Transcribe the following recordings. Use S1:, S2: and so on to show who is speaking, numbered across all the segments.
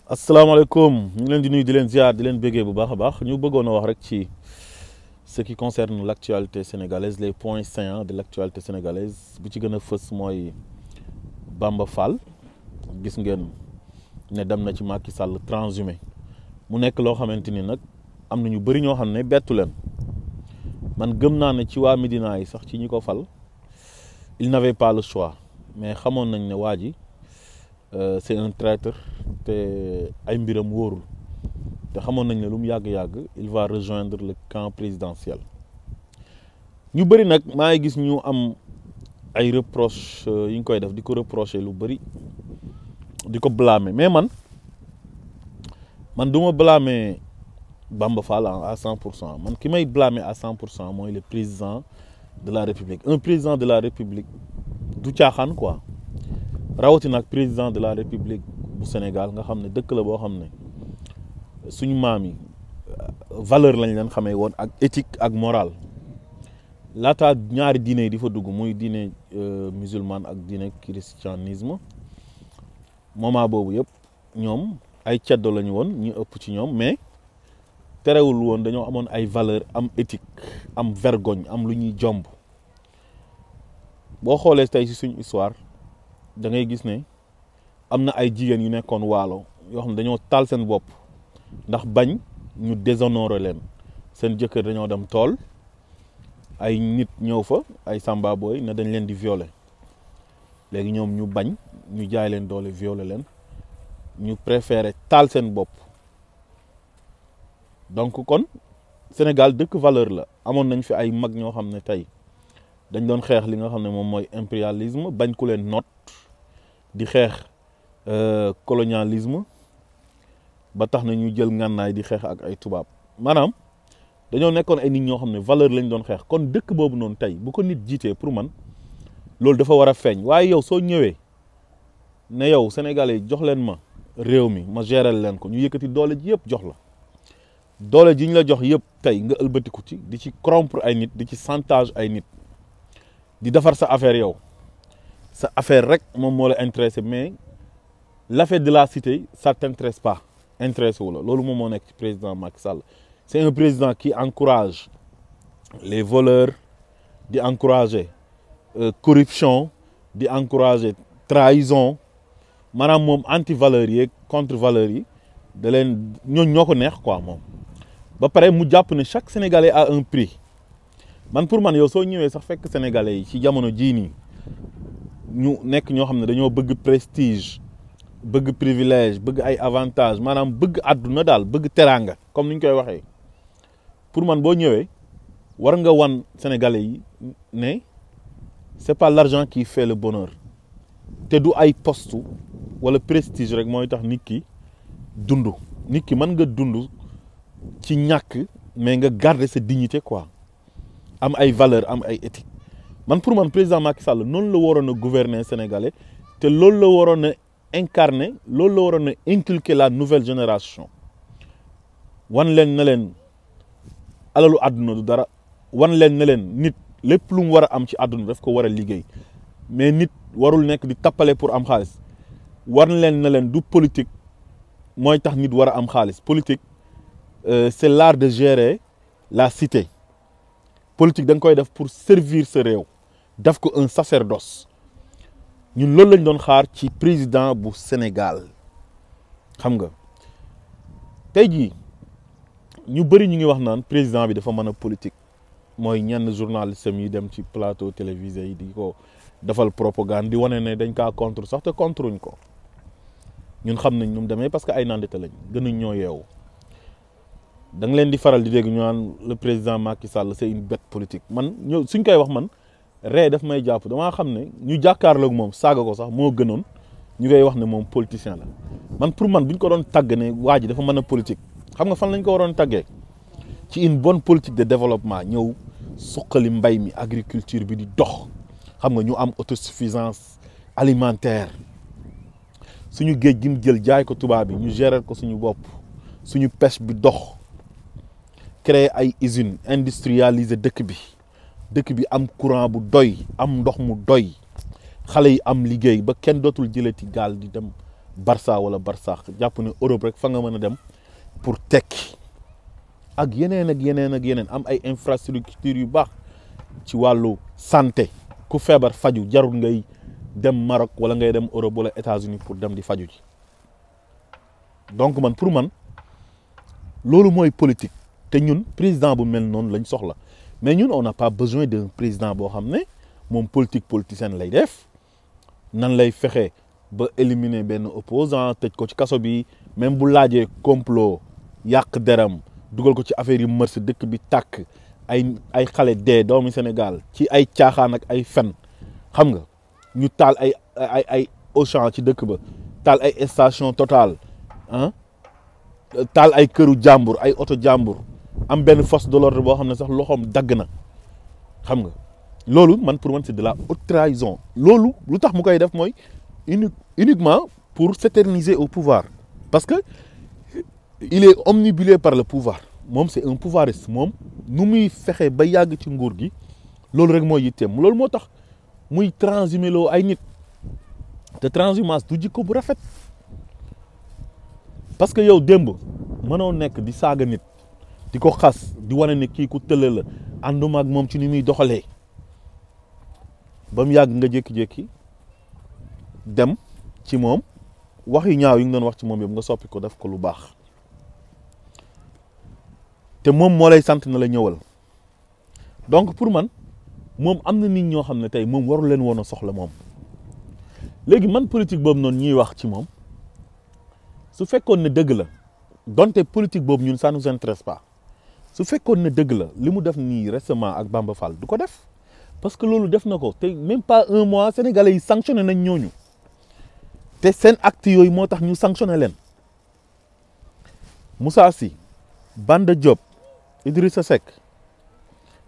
S1: asalaamaaleykum ñu ngi leen di nuyu di leen ziar di leen béggee bu baax a baax ñu bëggoon a wax rek ci ce qui concerne l'actualité sénégalaise les points saillants de l'actualité sénégalaise bu ci gën a fës mooy Bamba Fall gis ngeen ne dem na ci Macky Sall transhumé mu nekk loo xamante ni nag am na ñu bëri ñoo xam ne bettu leen man gëm naa ne ci waa Médina yi sax ci ñi ko fal il n'avait pas le choix mais xamoon nañ ne waa ji c'est un traître te ay mbiram wóorul te xamoon nañ ne lu mu yàgg-yàgg il va rejoindre le camp présidentiel ñu bëri nag maa ngi gis ñu am ay reproches yi ñu koy def di ko reprocher lu bëri di ko blâmer mais man du ma blâmer Bamba Fall à 100% man ki may blâmer à 100% mooy le président de la République un président de la République du caaxaan quoi rawatina ak président de la République bu Sénégal nga xam ne dëkk la boo xam ne suñu maam yi valeur lañ leen xamee woon ak éthique ak morale laataa ñaari diine yi di fa dugg muy diine musulman ak diine christianisme moment boobu yëpp ñoom ay ceddo lañu woon ñu ëpp ci ñoom mais terewul woon dañoo amoon ay valeur am éthique am vergogne am lu ñuy jomb boo xoolee tey ci suñu histoire da ngay gis ne am na ay jigéen yu nekkoon waalo yoo xam ne dañoo taal seen bopp ndax bañ ñu déshonorer leen seen jëkkër dañoo dem tool ay nit ñëw fa ay samba boy ne dañ leen di violer léegi ñoom ñu bañ ñu jaay leen doole violer leen ñu préférer taal seen bopp donc kon Sénégal dëkk valeur la amoon nañ fi ay mag ñoo xam ne tey dañ doon xeex li nga xam ne moom mooy impérialisme bañ ku leen noot di xeex colonialisme ba tax na ñu jël ngànnaay di xeex ak ay tubaab maanaam dañoo nekkoon ay nit ñoo xam ne valeur lañ doon xeex kon dëkk boobu noonu tey bu ko nit jiitee pour man loolu dafa war a feeñ waaye yow soo ñëwee ne yow sénégalais jox leen ma réew mi ma gérer leen ko ñu yëkkati doole ji yëpp jox la doole ji ñu la jox yëpp tey nga ëlbatiku ci di ci corrompre ay nit di ci chantage ay nit di defar sa affaire yow sa affaire rek moom moo la intéressé mais l'affaire de la cité ça t'intéresse pas intéressé wu la loolu moom moo nekk ci président Macky Sall c'est un président qui encourage les voleurs di encourager corruption di encourager trahison maanaam moom anti valeurs yi contre valeurs yi da leen ñoo ko neex quoi moom ba pare mu jàpp ne chaque sénégalais a un prix man pour man yow soo ñëwee sax fekk sénégalais yi ci jamono jii nii ñu nekk ñoo xam ne dañoo bëgg prestige bëgg privilège bëgg ay avantage maanaam bëgg àdduna daal bëgg teraanga comme ni ñu koy waxee pour man boo ñëwee war nga wan sénégalais yi ne c'est pas l'argent qui fait le bonheur te du ay poste wala prestige rek mooy tax nit ki dund nit ki mën nga dund ci ñàkk mais nga garder sa dignité quoi am ay valeur am ay éthique man pour man président Macky Sall noonu la waroon a gouverner sénégalais te loolu la waroon a incarner loolu la waroon a inculquer la nouvelle génération wan leen ne leen alalu àdduna du dara wan leen ne leen nit lépp lu mu war a am ci àdduna daf ko war a liggéey mais nit warul nekk di tappale pour am xaalis wan leen ne leen du politique mooy tax nit war a am xaalis politique c'est l'art de gérer la cité politique da nga koy def pour servir sa réew def ko un sacerdoce ñun loolu lañ doon xaar ci président bu Sénégal xam nga tey jii ñu bëri ñu ngi wax naan président bi dafa mën a politique mooy ñenn journalistes yi dem ci plateau télévisé yi di ko defal propagande di wane ne dañ kaa contre sax te contruñ ko ñun xam nañ nu mu demee parce que ay nandite lañ gënuñ ñoo yeewu da nga leen di faral di dégg ñu naan le président Macky Sall c'est une bête politique man ñoo suñ koy wax man ree daf may jàpp damaa xam ne ñu jàkkaarloog moom saaga ko sax moo gënoon ñu koy wax ne moom politicien la man pour man bu ñu ko doon tàgg ne waa ji dafa mën a politique xam nga fan lañ ko waroon tàggee ci une bonne politique de développement ñëw suqali mbay mi agriculture bi di dox xam nga ñu am autosuffisance alimentaire suñu géej gi mu jël jaay ko tubaab bi ñu gérer ko suñu bopp suñu pêche bi dox créer ay usines industrialiser dëkk bi am courant bu doy am ndox mu doy xale yi am liggéey ba kenn dootul jëlati gaal di dem Barça wala Barsaax jàpp ne Europe rek fa nga mën a dem pour tekki ak yeneen ak yeneen ak yeneen am ay infrastructure yu baax ci wàllu santé ku feebar faju jarul ngay dem Maroc wala ngay dem Europe wala États-Unis pour dem di faju ji donc man pour man loolu mooy politique te ñun président bu mel noonu lañ soxla mais ñun on n'a pas besoin d'un président boo xam ne moom politicienne lay def nan lay fexe ba éliminer benn opposant tëj ko ci kaso bi même bu laajee complot yàq deram dugal ko ci affaire yu mërs dëkk bi tàkk ay xale dee doomi Sénégal ci ay caaxaan ak ay fen xam nga ñu taal ay Auchan ci dëkk ba taal ay station Total taal ay këru jàmbur ay oto jàmbur am benn force de l'ordre boo xam ne sax loxoom dagg na xam nga loolu man pour man c'est de la haute trahison loolu lu tax mu koy def mooy uniquement pour s'éterniser au pouvoir parce que il est omnibulé par le pouvoir moom c'est un pouvoiriste moom nu muy fexe ba yàgg ci nguur gi loolu rek mooy yitteem loolu moo tax muy transhumer loo ay nit te transhumance du jikko bu rafet parce que yow démb mënoo nekk di saaga nit di ko xas di wane ne kii ku tële la ànduma ak moom ci ni muy doxalee ba mu yàgg nga jékki-jékki dem ci moom wax yu ñaaw yi nga doon wax ci moom yëpp nga soppi ko def ko lu baax te moom moo lay sant na la ñëwal donc pour man moom am na nit ñoo xam ne tey moom warul leen woon a soxla moom léegi man politique boobu noonu ñuy wax ci moom su fekkoon ne dëgg la donte politique boobu ñun ça nous intéresse pas su fekkoon ne dëgg la li mu def nii récemment ak Bamba Fall du ko def parce que loolu def na ko te même pas un mois sénégalais yi sanctionné nañ ñooñu te seen acte yooyu moo tax ñu sanctionné leen Moussa Sy Banda Diop Idrissa Seck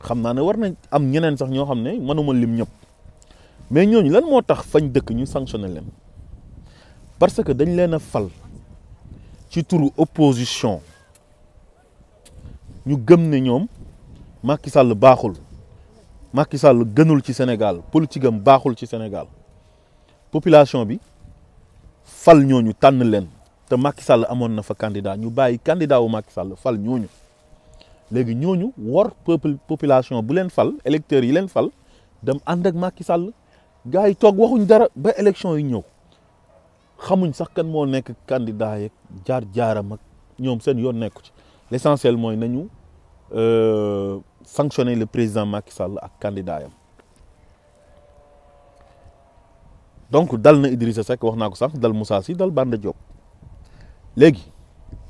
S1: xam naa ne war nañ am ñeneen sax ñoo xam ne mënuma lim ñëpp mais ñooñu lan moo tax fañ dëkk ñu sanctionné leen parce que dañ leen a fal ci turu opposition ñu gëm ne ñoom Macky Sall baaxul Macky Sall gënul ci Sénégal politique am baaxul ci Sénégal population bi fal ñooñu tànn leen te Macky Sall amoon na fa candidat ñu bàyyi candidat wu Macky Sall fal ñooñu léegi ñooñu war population bu leen fal électeurs yi leen fal dem ànd ak Macky Sall gars yi toog waxuñ dara ba élection yi ñëw xamuñ sax kan moo nekk candidat yeeg jaar-jaaram ak ñoom seen yoon nekku ci l'essentiel mooy nañu sanctionner le président Macky Sall ak candidat yam donc dal na Idrissa Seck wax naa ko sax dal Moussa Sy dal Banda Diop léegi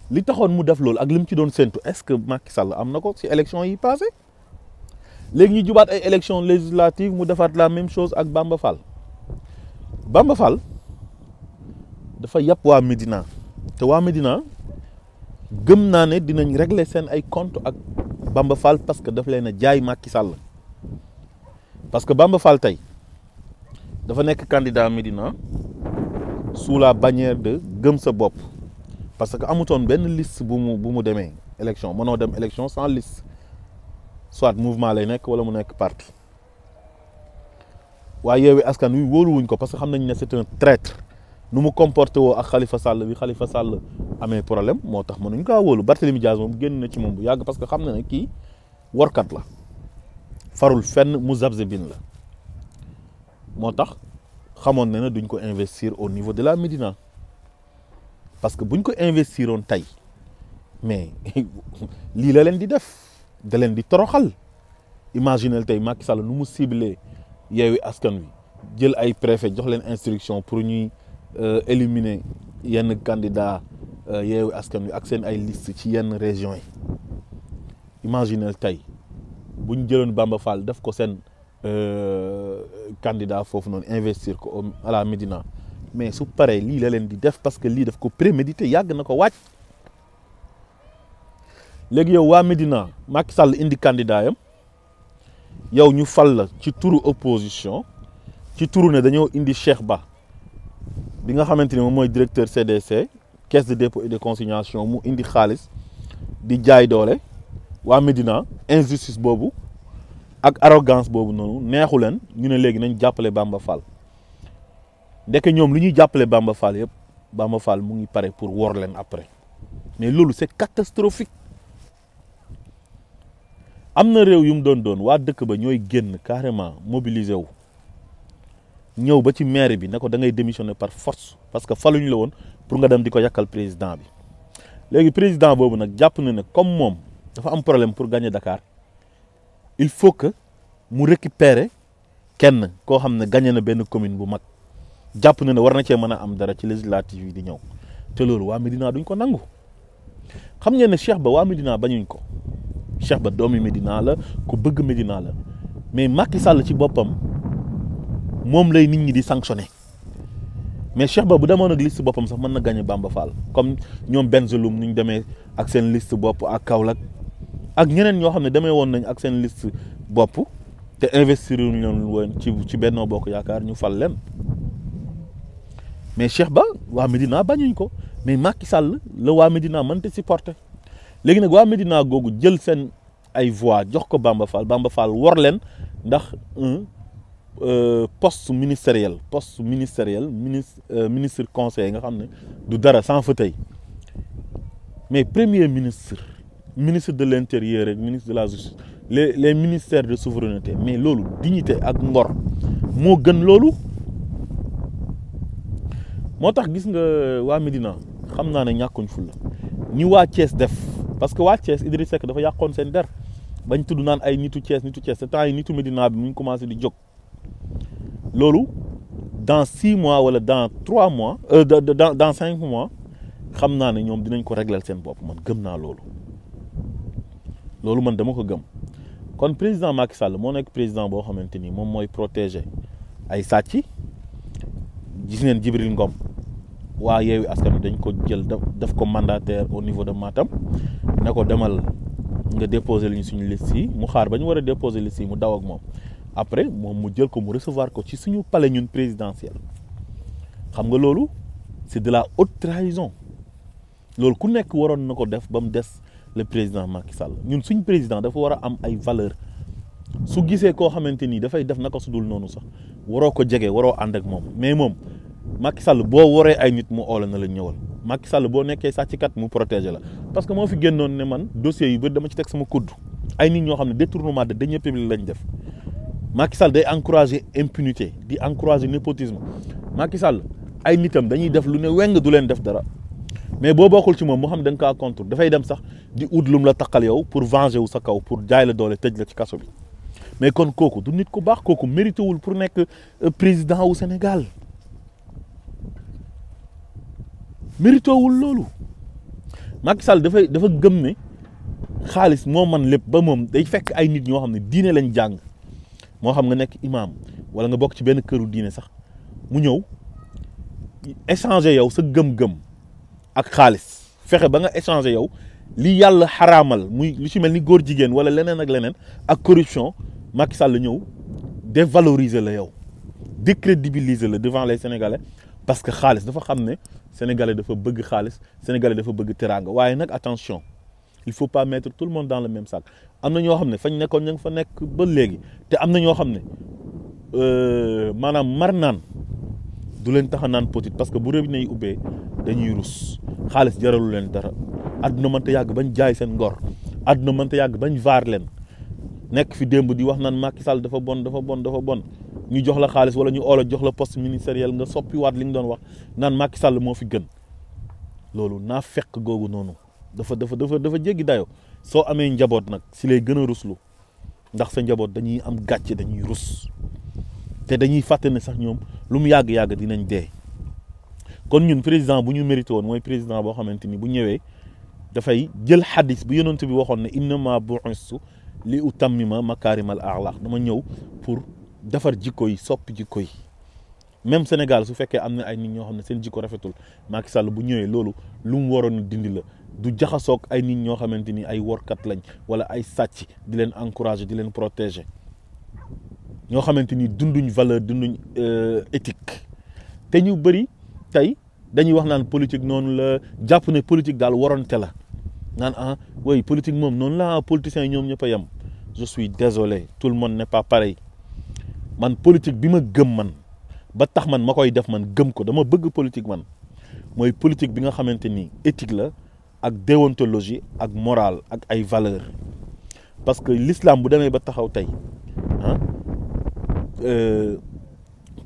S1: li taxoon mu def loolu ak li mu ci doon séntu est-ce que Macky Sall am na ko ci élection yi passé léegi ñu jubaat ay élection législative mu defaat la même chose ak Bamba Fall Bamba Fall dafa yàpp waa Médina te waa Médina gëm naa ne dinañ régler seen ay compte ak Bamba Fall parce que daf leen a jaay Macky Sall parce que Bamba Fall tey dafa nekk candidat Médina sous la bannière de gëm sa bopp parce que amutoon benn liste bu mu demee élection mënoo dem élection sans liste soit mouvement lay nekk wala mu nekk parti waaye Yewwi Askan Wi wóoluwuñ ko parce que xam nañ ne c'est un traître nu mu comporté woo ak Khalifa Sall bi Khalifa Sall amee problème moo tax mënuñ kaa wóolu Barthélémy Dias moom génn na ci moom bu yàgg parce que xam na ne kii workat la farul fenn mu zabzebin la moo tax xamoon na ne duñ ko investir au niveau de la Médina parce que buñ ko investiroon tey mais lii la leen di def da leen di toroxal imaginel tey Macky Sall nu mu ciblé Yewwi Askan Wi jël ay préfet jox leen instruction pour ñuy éliminer yenn candidat Yewwi Askan Wi ak seen ay liste ci yenn régions yi imaginel tey buñ jëloon Bamba Fall def ko seen candidat foofu noonu investir ko à la Médina mais su paree lii la leen di def parce que lii daf ko prémédité yàgg na ko wàcc léegi yow waa Médina Macky Sall indi candidat yam yow ñu fal la ci turu opposition ci turu ne dañoo indi Cheikh Ba bi nga xamante ni moom mooy directeur CDC caisse de dépôt et de consignation mu indi xaalis di jaay doole waa Médina injustice boobu ak arrogance boobu noonu neexu leen ñu ne léegi nañ jàppale Bamba Fall ndeke ñoom lu ñuy jàppale Bamba Fall yëpp Bamba Fall mu ngi pare pour wor leen après mais loolu c'est catastrophique. am na réew yu mu doon waa dëkk ba ñooy génn carrément mobiliser wu ñëw ba ci maire bi ne ko da ngay démissionner par force parce que faluñ la woon pour nga dem di ko yàkkal président bi. léegi président boobu nag jàpp na ne comme moom dafa am problème pour gagner Dakar il faut que mu récupérer kenn koo xam ne gagné na benn commune bu mag jàpp na ne war na cee mën a am dara ci législative yi di ñëw te loolu waa Médina duñ ko nangu. xam ngeen ne Cheikh Ba waa Médina bañuñ ko Cheikh Ba doomi Médina la ku bëgg Médina la mais Macky Sall ci boppam moom lay nit ñi di sanctionné mais Cheikh Ba bu demoon ak liste boppam sax mën na gagné Bamba Fall comme ñoom Bengelloune nu ñu demee ak seen liste bopp ak Kaolack ak ñeneen ñoo xam ne demee woon nañ ak seen liste bopp te investir ñu leen woon ci Benno Bokk Yaakaar ñu fal leen mais Cheikh Ba waa Médina bañuñ ko mais Macky Sall la waa Médina mënta supporter léegi nag waa Médina googu jël seen ay voix jox ko Bamba Fall wor leen ndax poste ministériel ministre conseiller nga xam ne du dara sans fauteuil mais premier ministre de l'intérieur ak ministre de la justice les ministères de souveraineté mais loolu dignité ak ngor moo gën loolu. moo tax gis nga waa Médina xam naa ne ñàkkuñ fulla ni waa Thiès def parce que waa Thiès Idriss Seck dafa yàqoon seen der bañ tudd naan ay nitu Thiès te temps yi nitu Médina bi mu ngi commencé di jóg loolu dans 6 mois wala dans 3 mois dans 5 mois xam naa ne ñoom dinañ ko régler seen bopp man gëm naa loolu man dama ko gëm kon président Macky Sall moo nekk président boo xamante ni moom mooy protéger ay sàcc gis ngeen Djibril Ngom waa Yewwi Askan Wi dañ ko jël def ko mandataire au niveau de Matam ne ko demal nga déposer li ñu suñu liste yi mu xaar ba ñu war a déposer liste yi mu daw ak moom après moom mu jël ko mu recevoir ko ci suñu palais ñun présidentiel xam nga loolu c'est de la haute trahison loolu ku nekk waroon na ko def ba mu des le président Macky Sall ñun suñ président dafa war a am ay valeur su gisee koo xamante ni dafay def naka su dul noonu sax waroo ko jege waroo ànd ak moom mais moom Macky Sall boo waree ay nit mu oola na la ñëwal Macky Sall boo nekkee sàcckat mu protéger la parce que moo fi génnoon ne man dossiers yu bëri dama ci teg sama kudd ay nit ñoo xam ne détournement de deniers publics lañ def Macky Sall day encourager impunité di encourager népotisme Macky Sall ay nitam dañuy def lu ne weng du leen def dara mais boo bokkul ci moom moo xam da nga kaa contre dafay dem sax di ut lum la taqal yow pour venger wu sa kaw pour jaay la doole tëj la ci kaso bi mais kon kooku du nit ku baax kooku mérité wul pour nekk président wu Sénégal mérité wul loolu Macky Sall dafa gëm ne xaalis moo man lépp ba moom day fekk ay nit ñoo xam ne diine lañ jàng moo xam nga nekk imam wala nga bokk ci benn këru diine sax mu ñëw échanger yow sa gëm-gëm ak xaalis fexe ba nga échanger yow li yàlla xaraamal muy lu ci mel ni góor jigéen wala leneen ak leneen ak corruption Macky Sall ñëw dévaloriser la yow décrédibiliser la devant les Sénégalais parce que xaalis dafa xam ne Sénégalais dafa bëgg xaalis Sénégalais dafa bëgg teraanga waaye nag attention il faut pas mettre tout le monde dans le même sac am na ñoo xam ne fañ nekkoon ña nga fa nekk ba léegi te am na ñoo xam ne maanaam mar naan du leen tax a naan petit parce que bu robinet yi ubbee dañuy rus xaalis jaralu leen dara àdduna mënta yàgg bañ jaay seen ngor àdduna mënta yàgg bañ vaar leen nekk fi démb di wax naan Macky Sall dafa bon ñu jox la xaalis wala ñu oola jox la poste ministériel nga soppiwaat li nga doon wax naan Macky Sall moo fi gën loolu naa fekk googu noonu dafa jéggi dayo soo amee njaboot nag si lay gën a ruslu ndax sa njaboot dañuy am gàcce dañuy rus te dañuy fàtte ne sax ñoom lu mu yàgg-yàgg dinañ dee kon ñun président bu ñu mérité woon mooy président boo xamante ni bu ñëwee dafay jël xadis bu yonent bi waxoon ne innama bu'istu li utammima makaarimal axlaaq dama ñëw pour defar jikko yi soppi jikko yi même Sénégal su fekkee am na ay nit ñoo xam ne seen jikko rafetul Macky Sall bu ñëwee loolu lu mu waroon dindi la du jaxasoog ay nit ñoo xamante ni ay workat lañ wala ay sàcc di leen encourager di leen protéger ñoo xamante ni dunduñ valeur dunduñ éthique te ñu bëri tey dañuy wax naan politique noonu la jàpp ne politique daal waronte la naan oui politique moom noonu la politiciens yi ñoom ñëpp a yem je suis désolé tout le monde n'est pas pareil man politique bi ma gëm man ba tax man ma koy def man gëm ko dama bëgg politique man mooy politique bi nga xamante ni éthique la ak déontologie ak morale ak ay valeur parce que l'islam bu demee ba taxaw tey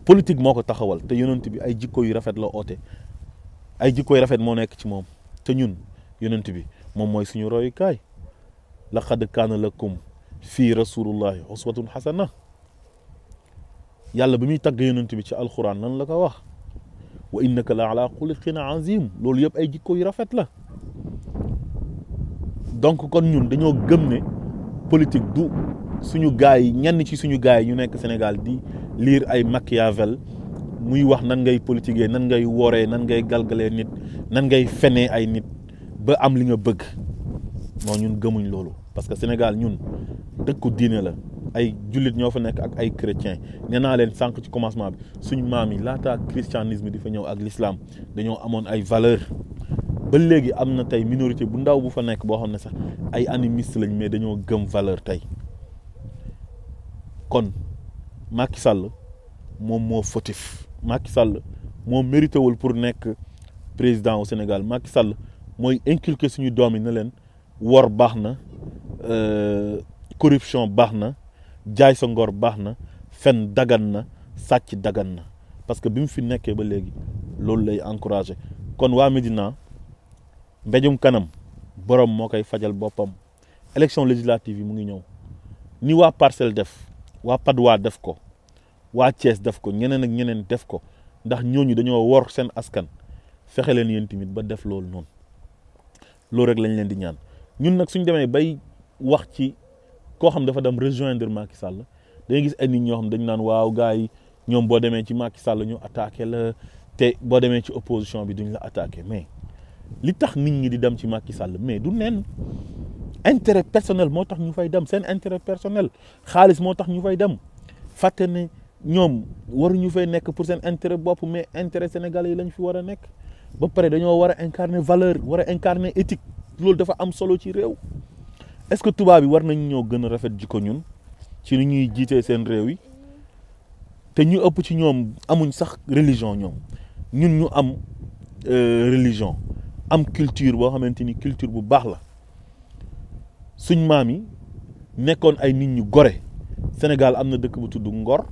S1: politique moo ko taxawal te yonent bi ay jikko yu rafet la oote ay jikko yu rafet moo nekk ci moom te ñun yonent bi moom mooy suñu royukaay laqad kaana lakum fii rasulullahi uswatun hasana yàlla bi muy tagg yonent bi ci alquran nan la ko wax wa innaka la ala xuluqin azim loolu yëpp ay jikko yu rafet la donc kon ñun dañoo gëm ne politique du suñu gaay yi ñenn ci suñu gaay yi ñu nekk Sénégal di lire ay Machiavel muy wax nan ngay politiquer nan ngay woree nan ngay galgalee nit nan ngay fenee ay nit ba am li nga bëgg moo ñun gëmuñ loolu parce que Sénégal ñun dëkku diine la ay jullit ñoo fa nekk ak ay chrétien nee naa leen sànq ci commencement bi suñu maam yi laata christianisme di fa ñëw ak l'islam dañoo amoon ay valeur ba léegi am na tey minorité bu ndaw bu fa nekk boo xam ne sax ay animiste lañ mais dañoo gëm valeur tey kon Macky Sall moom moo fautif Macky Sall moo mérité wul pour nekk président au Sénégal Macky Sall mooy inculquer suñu doom yi na leen wor baax na corruption baax na jaay sa ngor baax na fen dagan na sàcc dagan na parce que bi mu fi nekkee ba léegi loolu lay encouragé kon waa Médina mbéjum kanam borom moo koy fajal boppam élection législative yi mu ngi ñëw ni waa Parcelles def waa Padois def ko waa Thiès def ko ñeneen ak ñeneen def ko ndax ñooñu dañoo wor seen askan fexe leen yéen tamit ba def loolu noonu loolu rek lañ leen di ñaan ñun nag suñ demee bay wax ci koo xam dafa dem rejoindre Macky Sall dañuy gis ay nit ñoo xam dañu naan waaw gars yi ñoom boo demee ci Macky Sall ñu attaqué la te boo demee ci opposition bi duñ la attaqué mais li tax nit ñi di dem ci Macky Sall mais du nen intérêt personnel moo tax ñu fay dem seen intérêt personnel xaalis moo tax ñu fay dem fàtte ne ñoom waruñu fay nekk pour seen intérêt bopp mais intérêt sénégalais yi lañ fi war a nekk ba pare dañoo war a incarner valeur war a incarner éthique loolu dafa am solo ci réew est-ce que tubaab yi war nañ ñoo gën a rafet jikko ñun ci ni ñuy jiitee seen réew yi te ñu ëpp ci ñoom amuñ sax religion ñoom ñun ñu am religion am culture boo xamante ni culture bu baax la suñ maam yi nekkoon ay nit ñu gore Sénégal am na dëkk bu tudd Ngor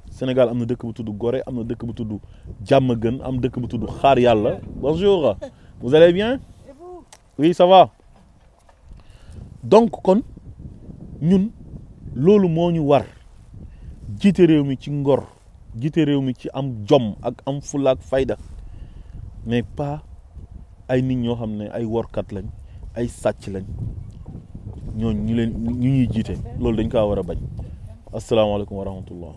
S1: Sénégal am na dëkk bu tudd Gorée am na dëkk bu tudd Diamaguène am dëkk bu tudd Xaar Yàlla bonjour vous allez bien oui ça va donc kon ñun loolu moo ñu war jiite réew mi ci ngor jiite réew mi ci am jom ak am fulla ak fayda mais pas ay nit ñoo xam ne ay workat lañ ay sàcc lañ ñooñu ñu ñuy jiite loolu dañ kaa war a bañ asalaamaaleykum wa rahmatullah